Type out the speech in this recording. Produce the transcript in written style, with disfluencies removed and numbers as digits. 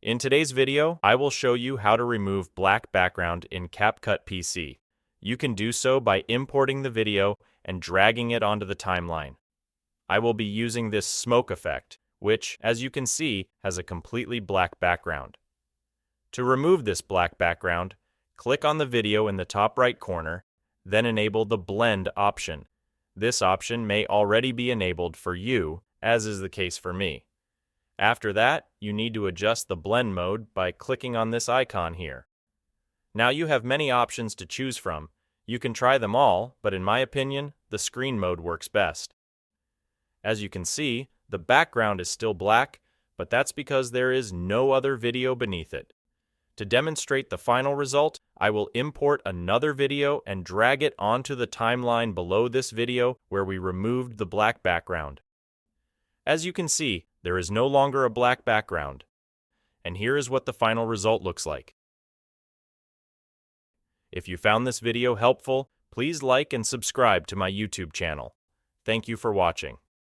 In today's video, I will show you how to remove black background in CapCut PC. You can do so by importing the video and dragging it onto the timeline. I will be using this smoke effect, which, as you can see, has a completely black background. To remove this black background, click on the video in the top right corner, then enable the blend option. This option may already be enabled for you, as is the case for me. After that, you need to adjust the blend mode by clicking on this icon here. Now you have many options to choose from. You can try them all, but in my opinion, the screen mode works best. As you can see, the background is still black, but that's because there is no other video beneath it. To demonstrate the final result, I will import another video and drag it onto the timeline below this video where we removed the black background. As you can see, there is no longer a black background. And here is what the final result looks like. If you found this video helpful, please like and subscribe to my YouTube channel. Thank you for watching.